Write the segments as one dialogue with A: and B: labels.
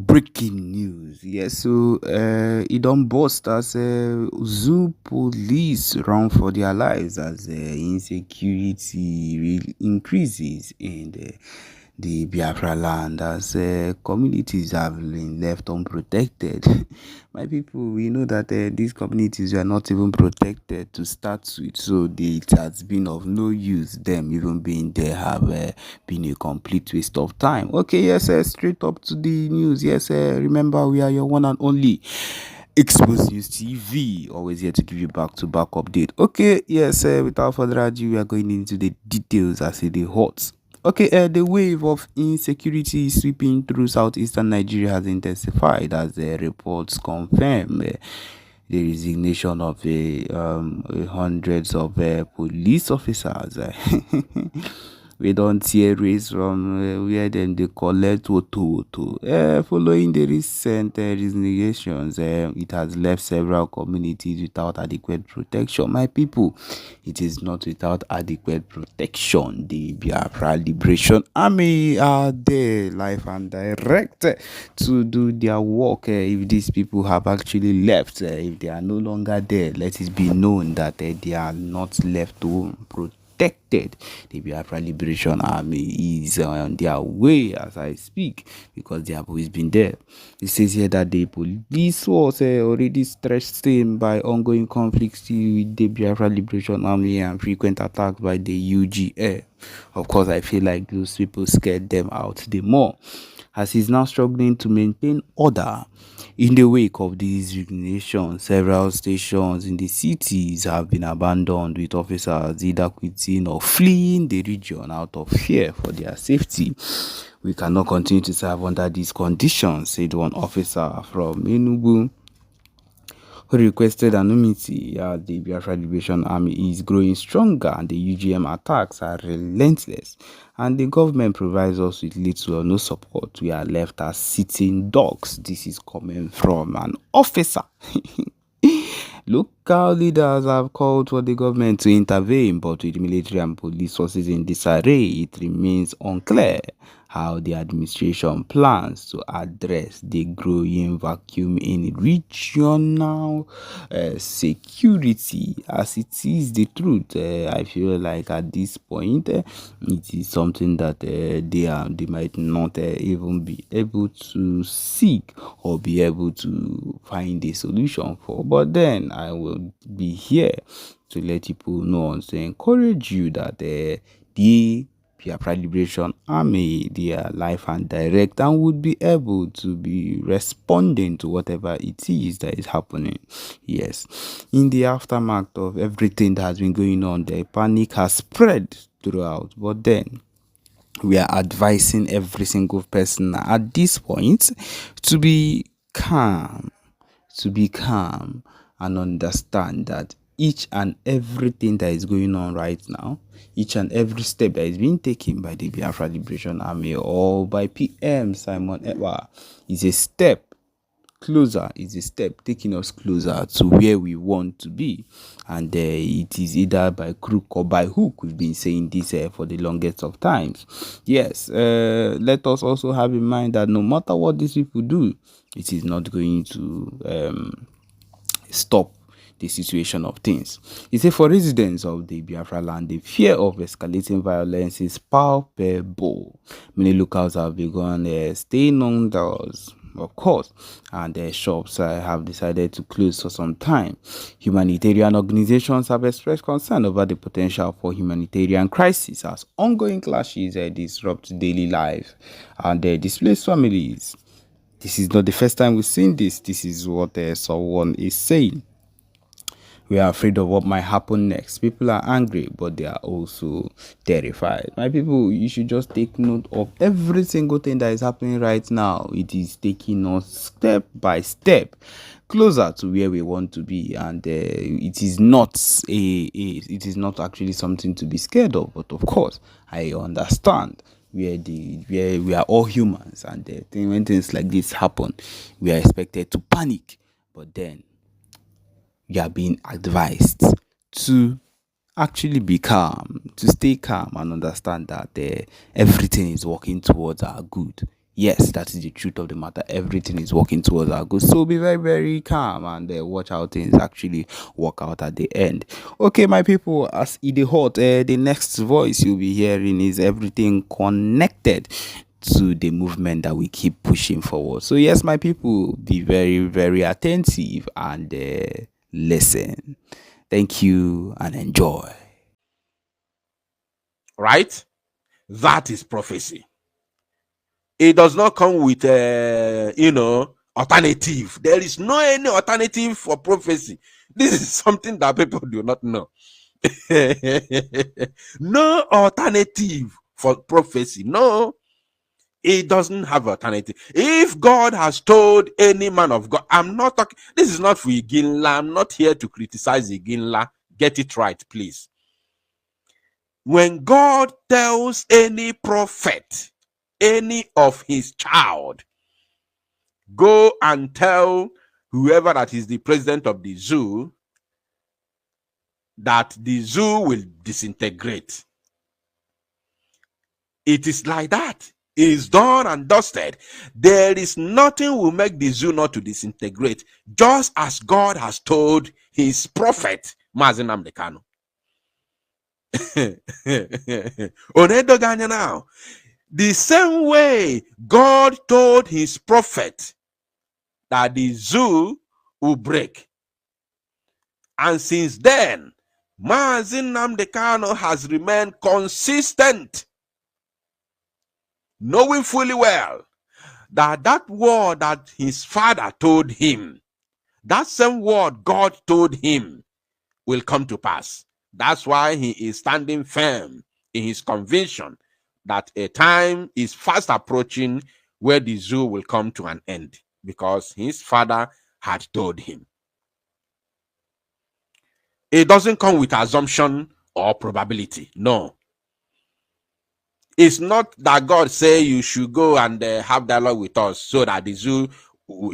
A: Breaking news. Yes, so it don't burst as zoo police run for their lives as insecurity increases in the Biafra land as communities have been left unprotected. My people, we know that these communities were not even protected to start with, so it has been of no use. Them even being there have been a complete waste of time. Okay, yes, straight up to the news. Yes, remember we are your one and only Exposed News TV, always here to give you back-to-back update. Okay, yes, without further ado, we are going into the details as it is hot. Okay, the wave of insecurity sweeping through southeastern Nigeria has intensified as reports confirm the resignation of hundreds of police officers. We don't see a race from where then they collect Woto. Following the recent resignations, it has left several communities without adequate protection. My people, it is not without adequate protection. The Biafra Liberation Army are there live and direct to do their work. If these people have actually left, if they are no longer there, let it be known that they are not left to protect. The Biafra Liberation Army is on their way as I speak because they have always been there. It says here that the police was already stretched thin by ongoing conflicts with the Biafra Liberation Army and frequent attacks by the UGA. Of course, I feel like those people scared them out the more, as he's now struggling to maintain order. In the wake of these resignations, several stations in the cities have been abandoned, with officers either quitting or fleeing the region out of fear for their safety. We cannot continue to serve under these conditions, said one officer from Enugu, who requested anonymity. The Biafra Liberation Army is growing stronger and the UGM attacks are relentless, and the government provides us with little or no support. We are left as sitting dogs. This is coming from an officer. Local leaders have called for the government to intervene, but with military and police forces in disarray, it remains unclear how the administration plans to address the growing vacuum in regional security. As it is the truth, I feel like at this point, it is something that they might not even be able to seek or be able to find a solution for. But then I will be here to let people know and to encourage you that the Biafra Liberation Army, they are live and direct and would be able to be responding to whatever it is that is happening. Yes, in the aftermath of everything that has been going on, the panic has spread throughout, but then we are advising every single person at this point to be calm, and understand that each and everything that is going on right now, each and every step that is being taken by the Biafra Liberation Army or by PM Simon Èkpá is a step closer, is a step taking us closer to where we want to be. And it is either by crook or by hook. We've been saying this for the longest of times. Yes, let us also have in mind that no matter what these people do, it is not going to stop the situation of things. He said for residents of the Biafra land, the fear of escalating violence is palpable. Many locals have begun staying indoors, of course, and their shops have decided to close for some time. Humanitarian organizations have expressed concern over the potential for humanitarian crisis as ongoing clashes disrupt daily life and displace families. This is not the first time we've seen this. This is what someone is saying. We are afraid of what might happen next. People are angry, but they are also terrified. My people, you should just take note of every single thing that is happening right now. It is taking us step by step closer to where we want to be, and it is not actually something to be scared of. But of course, I understand where we are all humans, and when things like this happen, we are expected to panic. But then you are being advised to actually be calm, to stay calm and understand that everything is working towards our good. Yes, that is the truth of the matter. Everything is working towards our goal. So be very, very calm and watch how things actually work out at the end. Okay, my people, as it is hot, the next voice you'll be hearing is everything connected to the movement that we keep pushing forward. So yes, my people, be very, very attentive and listen. Thank you and enjoy.
B: Right? That is prophecy. It does not come with alternative. There is no any alternative for prophecy. This is something that people do not know. No alternative for prophecy. No, it doesn't have alternative. If God has told any man of God, I'm not talking, this is not for Iginla. I'm not here to criticize Iginla. Get it right, please. When God tells any prophet, any of his child, go and tell whoever that is the president of the zoo that the zoo will disintegrate. It is like that. It is done and dusted. There is nothing will make the zoo not to disintegrate, just as God has told his prophet, Mazen Amdekano. now. The same way God told his prophet that the zoo will break. And since then, Mazen Amdekano has remained consistent, knowing fully well that that word that his father told him, that same word God told him will come to pass. That's why he is standing firm in his conviction that a time is fast approaching where the zoo will come to an end, because his father had told him. It doesn't come with assumption or probability. No. It's not that God say you should go and have dialogue with us so that the zoo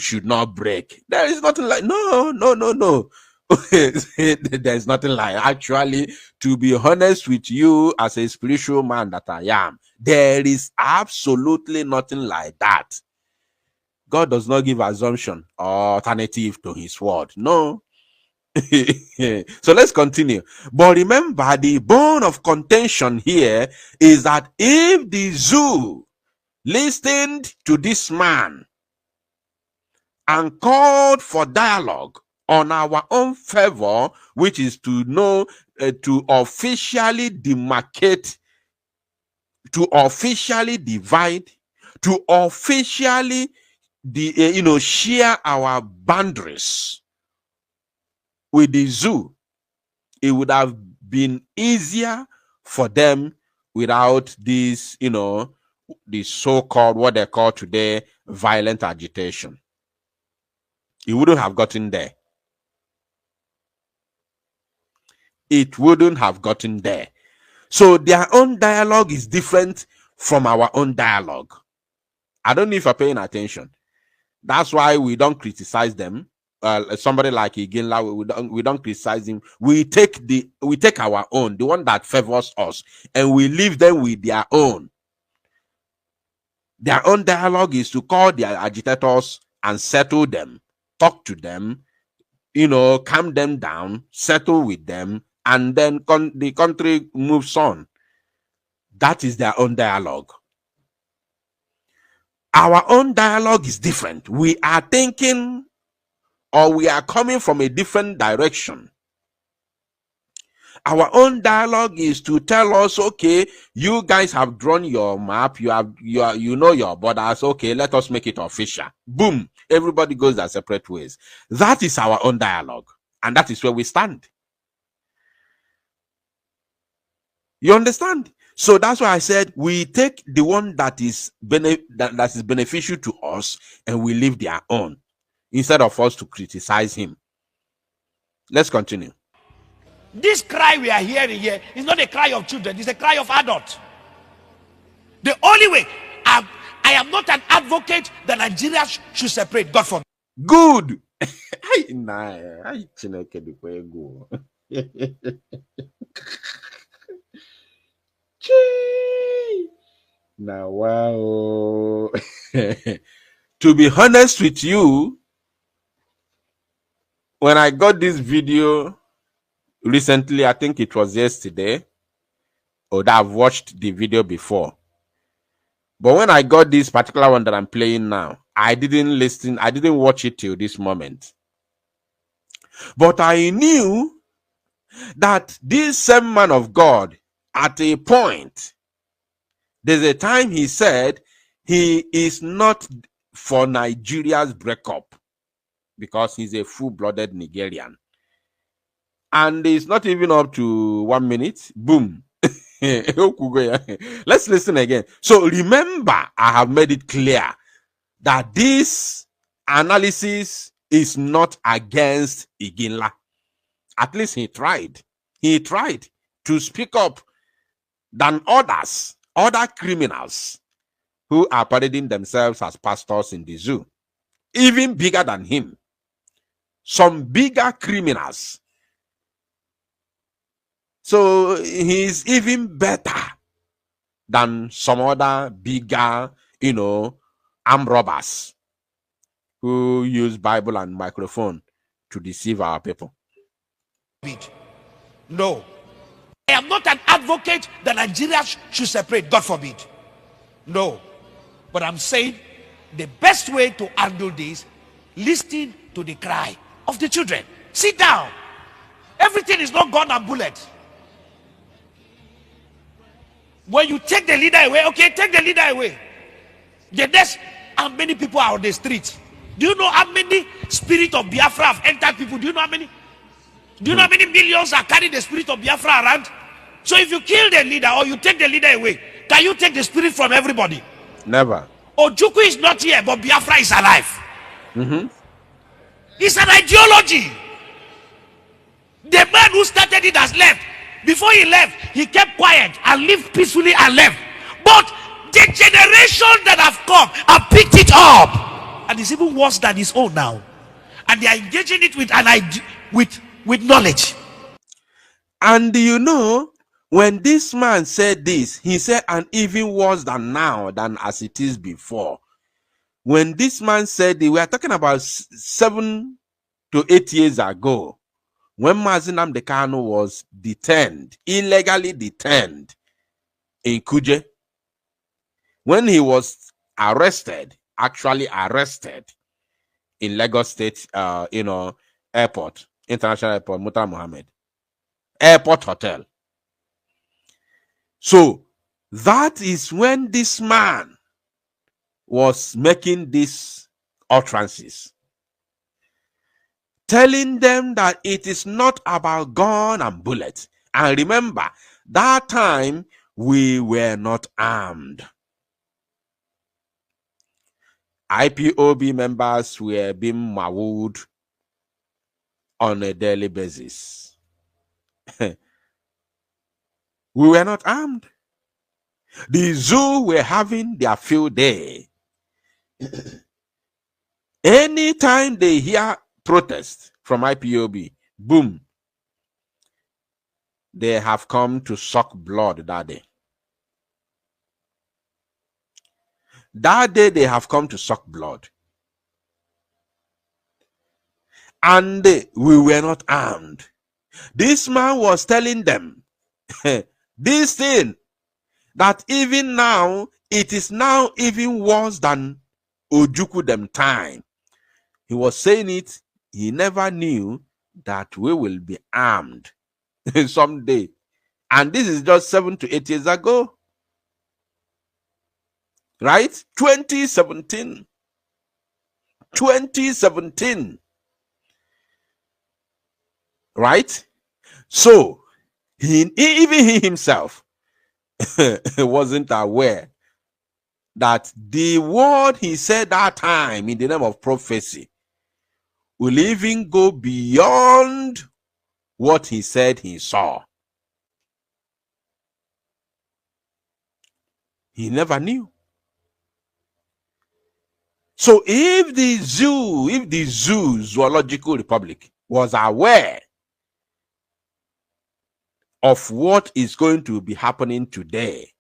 B: should not break. There is nothing like no. There's nothing like, actually, to be honest with you, as a spiritual man that I am, there is absolutely nothing like that. God does not give assumption or alternative to his word. No. So let's continue. But remember, the bone of contention here is that if the zoo listened to this man and called for dialogue on our own favor, which is to know, to officially demarcate, to officially divide, to officially share our boundaries with the zoo, it would have been easier for them without this, the so-called, what they call today, violent agitation. It wouldn't have gotten there. It wouldn't have gotten there. So their own dialogue is different from our own dialogue. I don't know if you're paying attention. That's why we don't criticize them. Somebody like Iginla, we don't criticize him. We take our own, the one that favors us, and we leave them with their own. Their own dialogue is to call their agitators and settle them, talk to them, calm them down, settle with them, and then the country moves on. That is their own dialogue. Our own dialogue is different. We are thinking, or we are coming from a different direction. Our own dialogue is to tell us, okay, you guys have drawn your map, you know your borders, okay, let us make it official. Boom, everybody goes their separate ways. That is our own dialogue, and that is where we stand. You understand? So that's why I said we take the one that is beneficial to us, and we leave their own, instead of us to criticize him. Let's continue.
C: This cry we are hearing here is not a cry of children, it's a cry of adults. The only way, I am not an advocate that Nigeria should separate. God forbid.
B: Good. Now, wow. To be honest with you, when I got this video recently, I think it was yesterday, or that I've watched the video before. But when I got this particular one that I'm playing now, I didn't watch it till this moment. But I knew that this same man of God, at a point, there's a time he said he is not for Nigeria's breakup because he's a full-blooded Nigerian. And it's not even up to 1 minute. Boom. Let's listen again. So remember, I have made it clear that this analysis is not against Iginla. At least he tried. He tried to speak up than others, other criminals who are parading themselves as pastors in the zoo. Even bigger than him. Some bigger criminals. So he's even better than some other bigger, armed robbers who use Bible and microphone to deceive our people.
C: No. I am not an advocate that Nigeria should separate, God forbid. No. But I'm saying the best way to handle this, listen to the cry of the children. Sit down. Everything is not gun and bullet. When you take the leader away, okay, take the leader away. The next, how many people are on the street? Do you know how many spirit of Biafra have entered people? Do you know how many? Do you know how many millions are carrying the spirit of Biafra around? So if you kill the leader or you take the leader away, can you take the spirit from everybody?
B: Never.
C: Ojukwu is not here, but Biafra is alive. It's an ideology. The man who started it has left. Before he left, he kept quiet and lived peacefully and left. But the generation that have come have picked it up, and it's even worse than his own now. And they are engaging it with knowledge.
B: And when this man said this, he said, and even worse than now than as it is before. When this man said, we are talking about 7 to 8 years ago, when Mazi Nnamdi Kanu was detained, illegally detained in Kuje, when he was actually arrested in Lagos State, airport, international airport, Murtala Mohammed, airport hotel. So that is when this man was making these utterances, telling them that it is not about gun and bullets. And remember, that time we were not armed. IPOB members were being mauled on a daily basis. We were not armed. The zoo were having their field day. Anytime they hear protest from IPOB, boom, they have come to suck blood that day. That day they have come to suck blood. And we were not armed. This man was telling them this thing, that even now, it is now even worse than Ojukwu them time. He was saying it, he never knew that we will be armed someday. And this is just 7 to 8 years ago. Right? 2017. 2017. Right? So, even he himself wasn't aware that the word he said that time in the name of prophecy will even go beyond what he said he saw. He never knew. So if the Zoological Republic was aware of what is going to be happening today,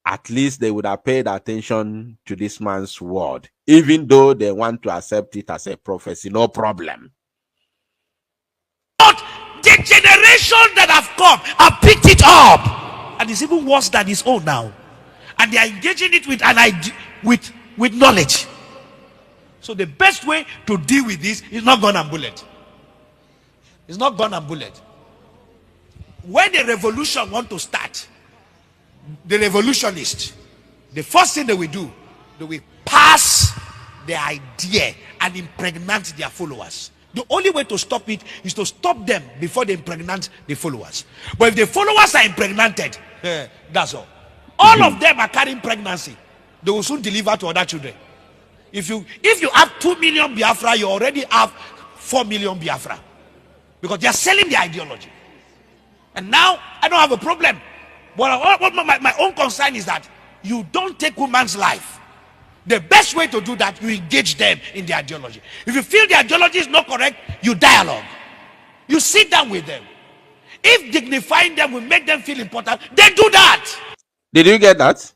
B: at least they would have paid attention to this man's word, even though they want to accept it as a prophecy. No problem.
C: But the generation that have come have picked it up, and it's even worse than his own now, and they are engaging it with an idea, with knowledge. So the best way to deal with this is not gun and bullet. It's not gun and bullet. When the revolution want to start, the revolutionists, the first thing they will do, they will pass the idea and impregnate their followers. The only way to stop it is to stop them before they impregnate the followers. But if the followers are impregnated, that's all. All of them are carrying pregnancy. They will soon deliver to other children. If you have 2 million Biafra, you already have 4 million Biafra, because they are selling the ideology. And now I don't have a problem. But my own concern is that you don't take woman's life. The best way to do that, you engage them in the ideology. If you feel the ideology is not correct, you dialogue. You sit down with them. If dignifying them will make them feel important, then do that.
B: Did you get that?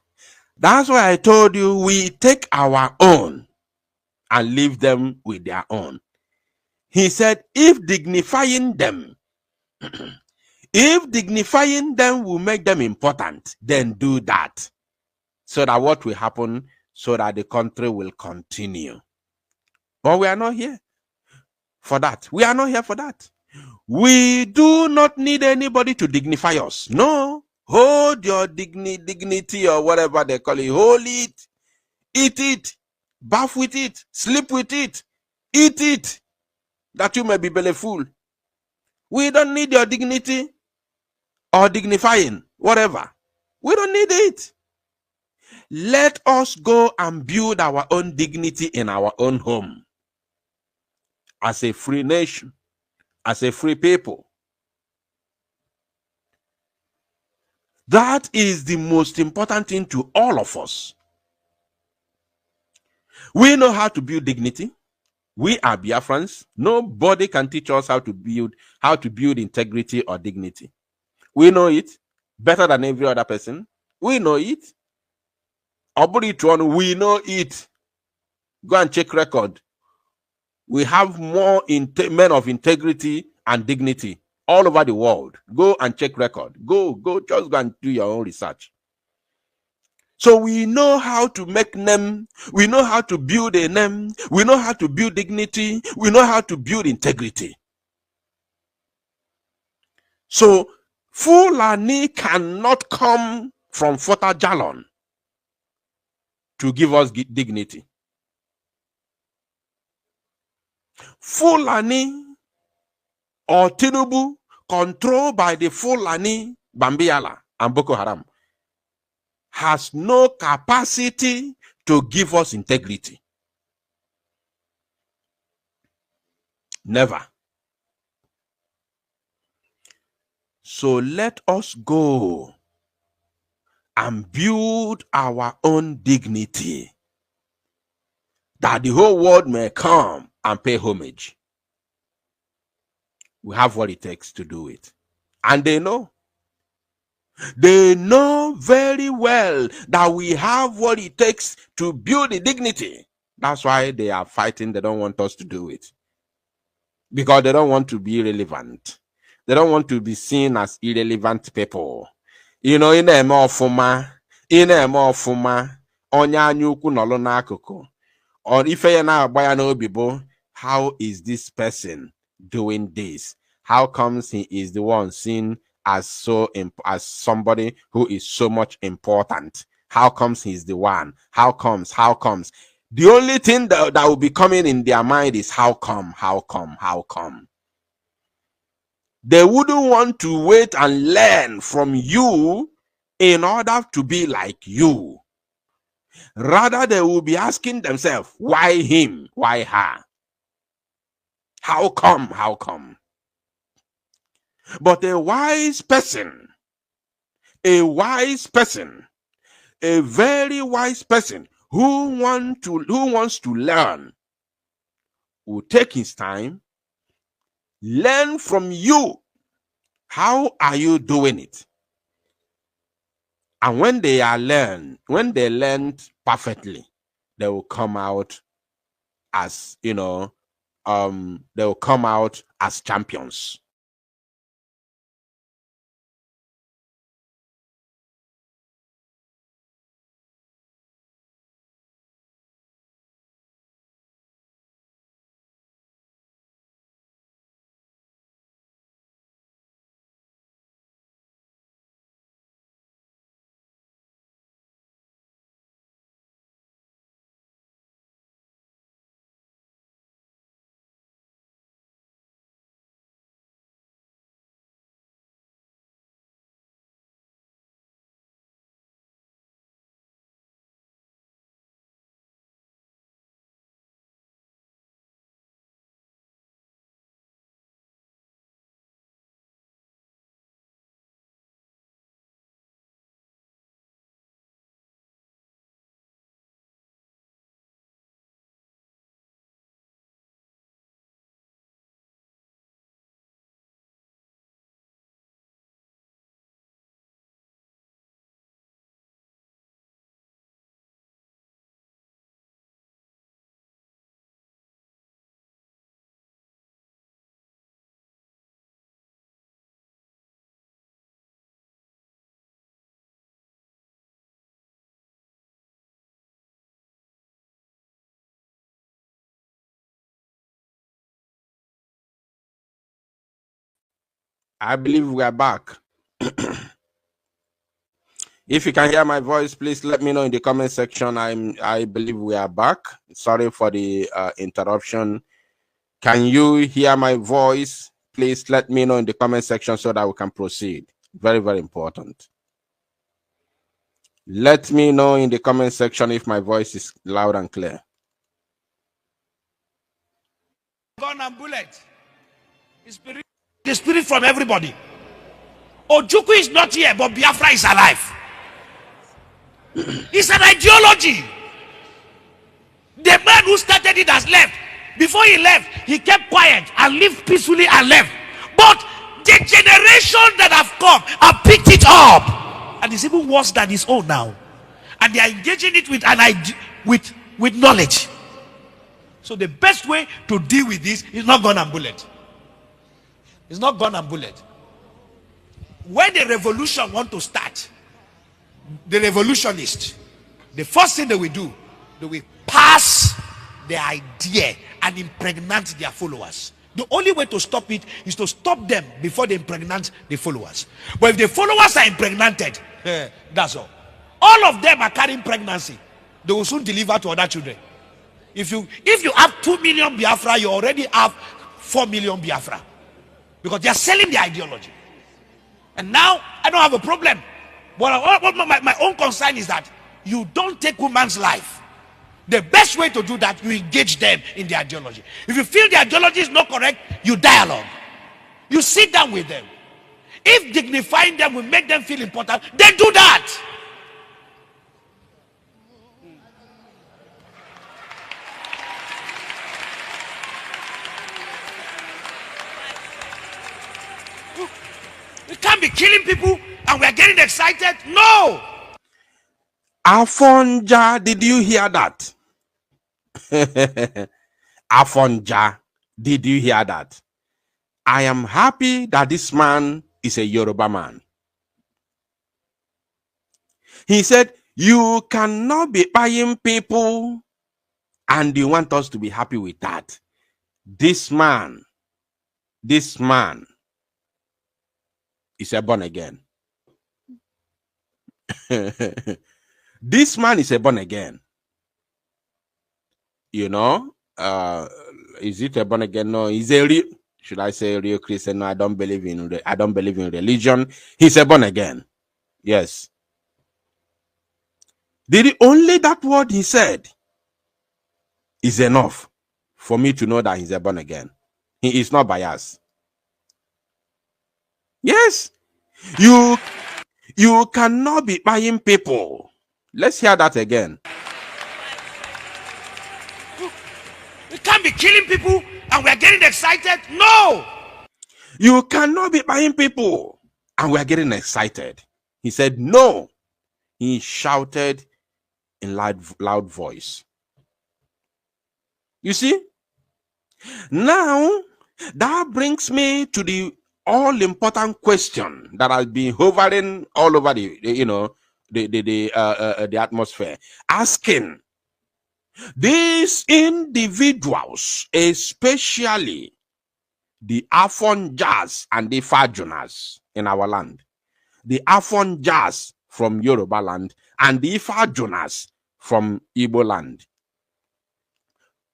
B: That's why I told you we take our own and leave them with their own. He said, if dignifying them will make them important, then do that. So that what will happen, so that the country will continue. But we are not here for that. We are not here for that. We do not need anybody to dignify us. No. Hold your dignity or whatever they call it. Hold it. Eat it. Bath with it. Sleep with it. Eat it. That you may be belly full. We don't need your dignity or dignifying, whatever. We don't need it. Let us go and build our own dignity in our own home. As a free nation, as a free people. That is the most important thing to all of us. We know how to build dignity. We are Biafrans. Nobody can teach us how to build integrity or dignity. We know it better than every other person. We know it. We know it. Go and check record. We have more men of integrity and dignity all over the world. Go and check record. Just go and do your own research. So we know how to make name. We know how to build a name. We know how to build dignity. We know how to build integrity. So Fulani cannot come from Fota Jalon to give us dignity. Fulani or Tinubu, controlled by the Fulani, Bambiala and Boko Haram, has no capacity to give us integrity. Never. So let us go and build our own dignity, that the whole world may come and pay homage. We have what it takes to do it. And they know. They know very well that we have what it takes to build the dignity. That's why they are fighting. They don't want us to do it. Because they don't want to be irrelevant. They don't want to be seen as irrelevant people. You know, in a more fuma, onya anyuku nolo n'akụkụ. Or if you na agbaya n'obibo, how is this person doing this? How comes he is the one seen as somebody who is so much important? How comes he's the one? How comes? The only thing that will be coming in their mind is how come? They wouldn't want to wait and learn from you in order to be like you. Rather, they will be asking themselves, why him? Why her? How come? But a wise person, a very wise person who wants to learn will take his time, learn from you. How are you doing it? And when they learned perfectly, they will come out as, they will come out as champions. I believe we are back. If you can hear my voice, please let me know in the comment section. I believe we are back. Sorry for the interruption. Can you hear my voice? Please let me know in the comment section so that we can proceed. Very, very important. Let me know in the comment section if my voice is loud and clear.
C: Gun and bullet. The spirit from everybody. Ojukwu is not here, but Biafra is alive. It's an ideology. The man who started it has left. Before he left, he kept quiet and lived peacefully and left. But the generation that have come have picked it up, and it's even worse than his own now. And they are engaging it with knowledge. So the best way to deal with this is not gun and bullet. It's not gun and bullet. When the revolution want to start, the revolutionists, the first thing they will do, they will pass the idea and impregnate their followers. The only way to stop it is to stop them before they impregnate the followers. But if the followers are impregnated, that's all. All of them are carrying pregnancy. They will soon deliver to other children. If you have 2 million Biafra, you already have 4 million Biafra. Because they are selling the ideology. And now, I don't have a problem. But my own concern is that you don't take woman's life. The best way to do that, you engage them in the ideology. If you feel the ideology is not correct, you dialogue. You sit down with them. If dignifying them will make them feel important, then do that. We can't be killing people and we are getting excited. No.
B: Afonja, did you hear that? Afonja, did you hear that? I am happy that this man is a Yoruba man. He said, you cannot be buying people and you want us to be happy with that. This man is a born again. This man is a born again. You know, is it a born again? No, he's a real, should I say real Christian? No, I don't believe in religion. He's a born again. Yes. Only that word he said is enough for me to know that he's a born again. He is not biased. Yes. You cannot be buying people. Let's hear that again.
C: We can't be killing people and we are getting excited. No.
B: You cannot be buying people and we are getting excited. He said, no. He shouted in loud voice. You see? Now, that brings me to the all-important question that has been hovering all over the atmosphere, asking these individuals, especially the Afon Jazz and the Fajunas in our land, the Afon Jazz from Yoruba land and the Fajunas from Igbo land.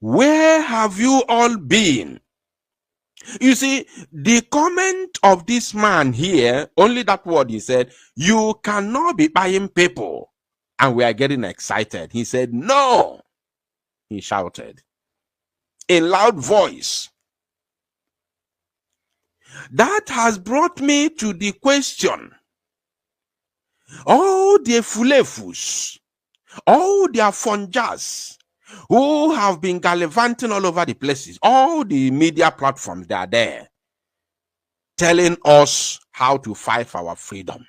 B: Where have you all been? You see, the comment of this man here, only that word he said, you cannot be buying people. And we are getting excited. He said, no, he shouted in loud voice. That has brought me to the question, all the fulefus, all their funjas, who have been gallivanting all over the places, all the media platforms, they are there, telling us how to fight for our freedom,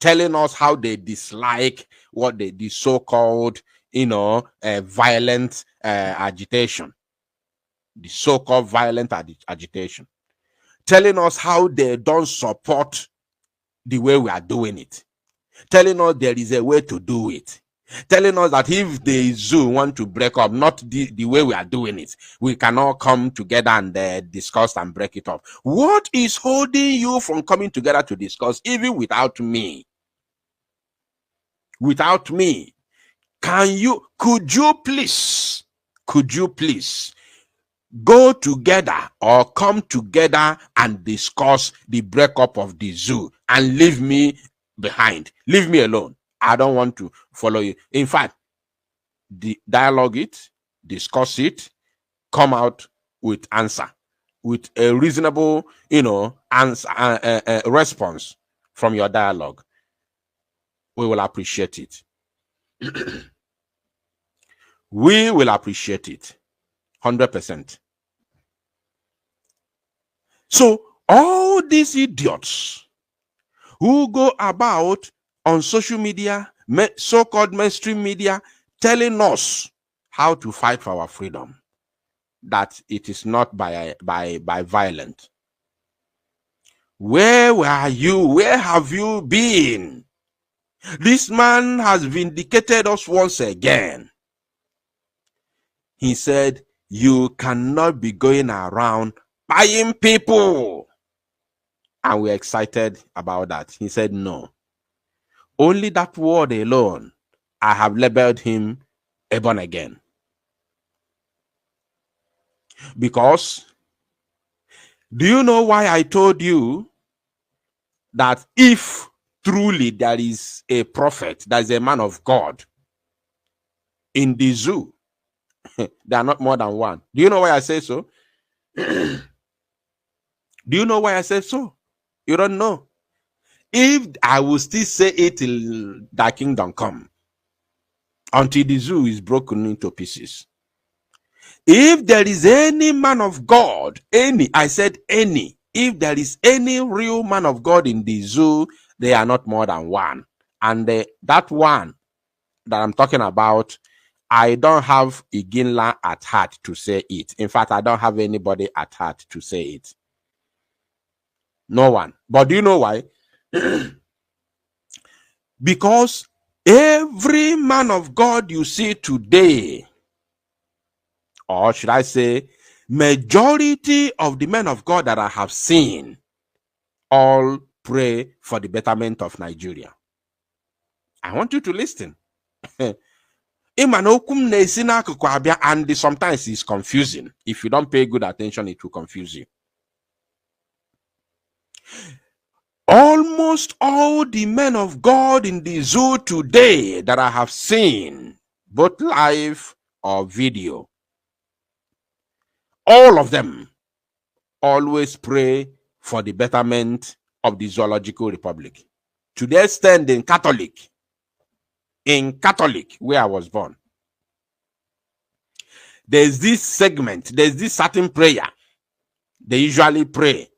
B: telling us how they dislike what the so-called, violent agitation, the so-called violent agitation, telling us how they don't support the way we are doing it, telling us there is a way to do it, telling us that if the zoo want to break up, not the way we are doing it, we cannot come together and discuss and break it up. What is holding you from coming together to discuss, even without me? Without me, could you please go together or come together and discuss the breakup of the zoo and leave me behind? Leave me alone. I don't want to follow you. In fact, dialogue it, discuss it, come out with answer, with a reasonable, answer, response from your dialogue. We will appreciate it. We will appreciate it 100%. So all these idiots who go about on social media, so-called mainstream media, telling us how to fight for our freedom, that it is not by violence. Where were you? Where have you been? This man has vindicated us once again. He said, you cannot be going around buying people. And we're excited about that. He said, no. Only that word alone, I have labeled him a born again. Because, do you know why I told you that if truly there is a prophet, there is a man of God in the zoo, there are not more than one? Do you know why I say so? Do you know why I say so? You don't know. If I will still say it till thy kingdom come, until the zoo is broken into pieces. If there is any man of God, I said any, if there is any real man of God in the zoo, they are not more than one. And that one that I'm talking about, I don't have Iginla at heart to say it. In fact, I don't have anybody at heart to say it. No one. But do you know why? Because every man of God you see today, or should I say, majority of the men of God that I have seen, all pray for the betterment of Nigeria. I want you to listen. And sometimes it's confusing. If you don't pay good attention, it will confuse you. Almost all the men of God in the zoo today that I have seen, both live or video, all of them always pray for the betterment of the Zoological Republic. To the extent in Catholic, where I was born, there's this segment, there's this certain prayer. They usually pray,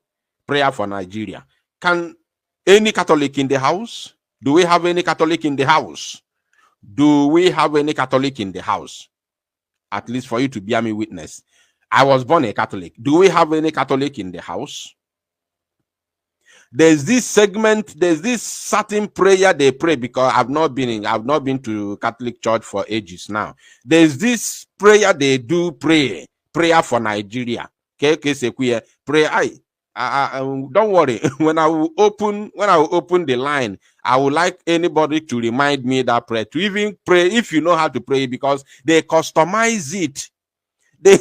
B: prayer for Nigeria. Can any Catholic in the house Do we have any Catholic in the house? Do we have any Catholic in the house? At least for you to bear me witness. I was born a Catholic. Do we have any Catholic in the house? There's this segment, there's this certain prayer they pray, because I've not been to Catholic church for ages now. There's this prayer they do prayer for Nigeria. Okay, prayer. Don't worry. When I will open the line, I would like anybody to remind me that prayer, to even pray if you know how to pray, because they customize it. They